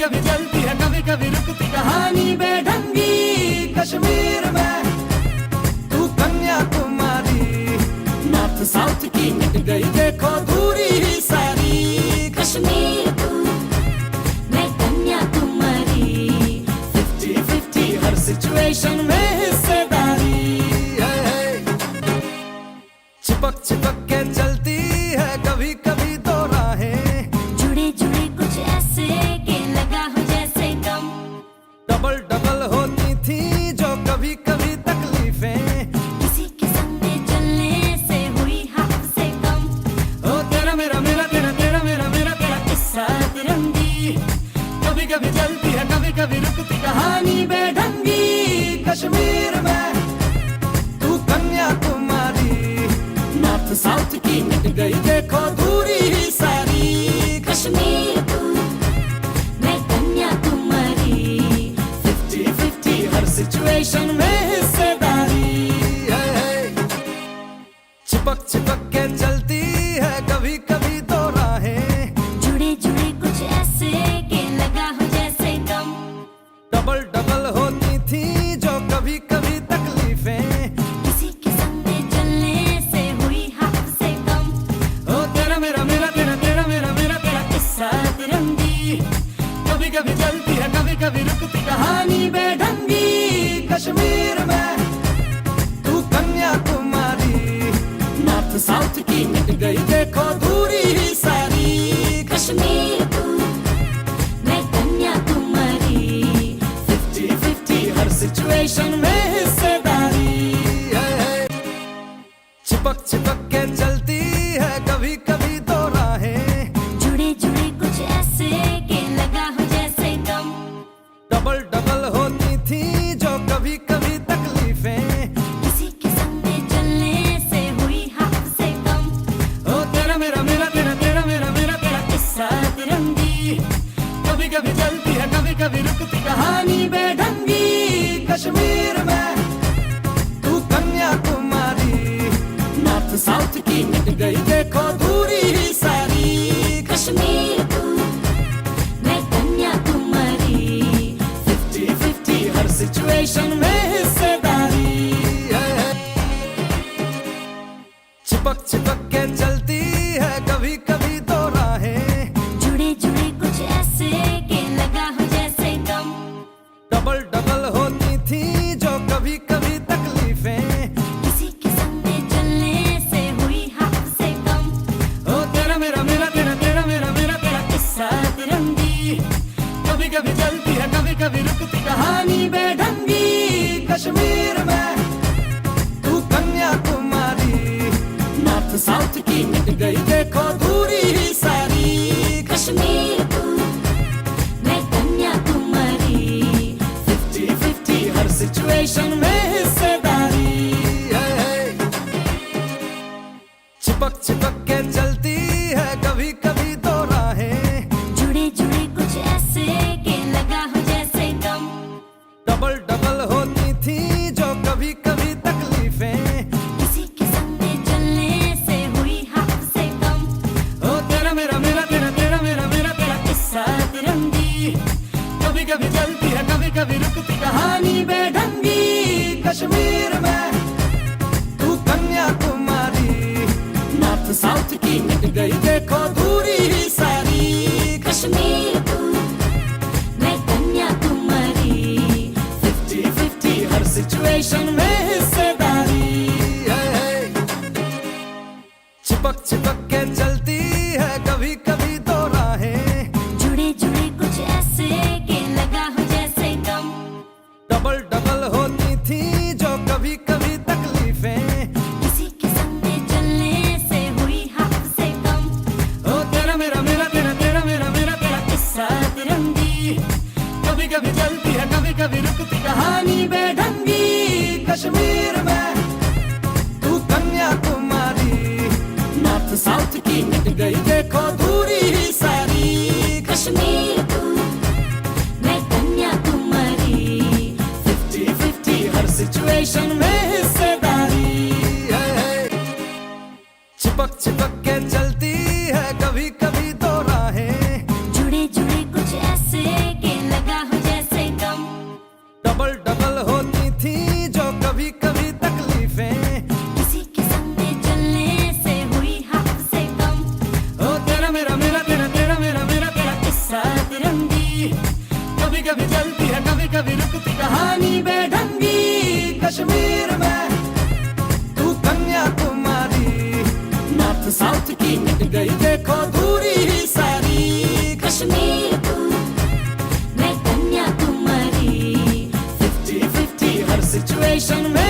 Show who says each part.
Speaker 1: कभी चलती है कभी कभी रुकती कहानी बेढंगी कश्मीर में तू कन्याकुमारी नॉर्थ साउथ की मिट गई देखो दूरी ही सारी
Speaker 2: कश्मीर तू मैं कन्याकुमारी
Speaker 1: 50-50 हर सिचुएशन में हिस्सेदारी चिपक चिपक के चलती है कभी कभी दो राहें
Speaker 2: जुड़े जुड़े कुछ ऐसे के लगा हो जैसे गम
Speaker 1: डबल डबल होती थी जो कभी कभी तकलीफें
Speaker 2: किसी के संग चलने से हुई हाथ से कम
Speaker 1: ओ तेरा मेरा मेरा तेरा तेरा मेरा मेरा तेरा किस्सा तिरंगी कभी कभी चलती है कभी कभी रुकती कहानी बेढंगी कश्मीर में तू कन्याकुमारी नॉर्थ साउथ की मिट गई देखो दूरी ही सारी
Speaker 2: कश्मीर तू मैं कन्याकुमारी
Speaker 1: 50-50 हर सिचुएशन में हिस्सेदारी चिपक चिपक के चलती है कभी कभी दो राहें
Speaker 2: जुड़े जुड़े कुछ ऐसे के लगा हो जैसे गम
Speaker 1: डबल डबल होती थी जो कभी कभी तकलीफें
Speaker 2: किसी के संग चलने से हुई हाथ से कम
Speaker 1: ओ तेरा मेरा मेरा तेरा तेरा मेरा मेरा तेरा किस्सा तिरंगी कभी कभी चलती है कभी कभी रुकती कहानी बेढंगी कश्मीर में तू कन्याकुमारी नॉर्थ साउथ की मिट गई देखो दूरी ही सारी
Speaker 2: कश्मीर तू मैं कन्याकुमारी
Speaker 1: 50-50 हर सिचुएशन में हिस्सेदारी चिपक चिपक के चलती है कभी कभी दो राहें
Speaker 2: जुड़े जुड़े कुछ ऐसे के लगा हो जैसे गम
Speaker 1: डबल डबल होती थी जो कभी कभी तकलीफें
Speaker 2: किसी के संग चलने से हुई हाथ से कम
Speaker 1: ओ तेरा मेरा मेरा तेरा तेरा मेरा मेरा तेरा किस्सा तिरंगी कभी कभी चलती है कभी कभी रुकती कहानी बेढंगी कश्मीर में तू कन्याकुमारी नॉर्थ साउथ की मिट गई देखो दूरी ही सारी
Speaker 2: कश्मीर तू मैं कन्याकुमारी
Speaker 1: 50-50 हर सिचुएशन में हिस्सेदारी चिपक चिपक के चलती है कभी कभी दो राहें
Speaker 2: जुड़े जुड़े कुछ ऐसे के लगा हो जैसे गम
Speaker 1: डबल डबल होती थी जो कभी कभी तकलीफें
Speaker 2: किसी के संग चलने से हुई हाथ से कम
Speaker 1: ओ तेरा मेरा मेरा तेरा तेरा मेरा मेरा तेरा किस्सा तिरंगी कभी कभी चलती है कभी कभी रुकती कहानी बेढंगी कश्मीर में तू कन्याकुमारी नॉर्थ साउथ की मिट गई देखो दूरी ही सारी
Speaker 2: कश्मीर तू मैं कन्याकुमारी
Speaker 1: 50-50 हर सिचुएशन में हिस्सेदारी चिपक चिपक के चलती है कभी कभी दो राहें
Speaker 2: जुड़े जुड़े कुछ ऐसे के लगा हो जैसे गम
Speaker 1: डबल डबल होती थी जो कभी कभी तकलीफें
Speaker 2: किसी के संग चलने से हुई हाथ से कम
Speaker 1: ओ तेरा मेरा मेरा तेरा तेरा मेरा मेरा तेरा किस्सा तिरंगी कभी कभी चलती है कभी कभी दो राहें
Speaker 2: जुड़े जुड़े कुछ ऐसे के लगा हो जैसे गम
Speaker 1: चिपक चिपक के चलती है कभी कभी दो राहें
Speaker 2: जुड़े जुड़े कुछ ऐसे के
Speaker 1: डबल डबल
Speaker 2: लगा हो जैसे गम
Speaker 1: होती थी जो कभी कभी तकलीफें
Speaker 2: किसी के संग चलने से हुई हाथ से कम
Speaker 1: ओ तेरा मेरा मेरा तेरा तेरा मेरा मेरा तेरा किस्सा तिरंगी कभी कभी चलती है कभी कभी रुकती कहानी बेढंगी कश्मीर में तू कन्याकुमारी नॉर्थ साउथ की मिट गई देखो दूरी ही सारी
Speaker 2: कश्मीर तू मैं कन्याकुमारी
Speaker 1: 50-50 हर सिचुएशन में हिस्सेदारी चिपक चिपक के चलती है कभी कभी दो राहें
Speaker 2: जुड़े जुड़े कुछ ऐसे के लगा हो जैसे गम
Speaker 1: डबल डबल होती थी जो कभी कभी तकलीफें
Speaker 2: किसी के संग चलने से हुई हाथ से कम
Speaker 1: ओ तेरा मेरा मेरा तेरा तेरा मेरा मेरा तेरा किस्सा तिरंगी कभी कभी चलती है कभी कभी दो राहें
Speaker 2: जुड़े जुड़े कुछ ऐसे के लगा हो जैसे गम
Speaker 1: डबल डबल होती थी जो कभी कभी तकलीफें
Speaker 2: किसी के संग चलने से हुई हाथ से कम
Speaker 1: ओ तेरा मेरा मेरा तेरा तेरा मेरा मेरा तेरा किस्सा तिरंगी कभी कभी चलती है कभी कभी रुकती कहानी बेढंगी कश्मीर में तू कन्याकुमारी नॉर्थ साउथ की मिट गई देखो दूरी ही सारी
Speaker 2: कश्मीर तू मैं कन्याकुमारी
Speaker 1: 50-50 हर सिचुएशन में हिस्सेदारी चिपक चिपक के चलती है कभी कभी दो राहें
Speaker 2: जुड़े जुड़े कुछ ऐसे के
Speaker 1: गई देखो दूरी ही सारी।
Speaker 2: कश्मीर तू मैं कन्याकुमारी
Speaker 1: 50-50 हर सिचुएशन में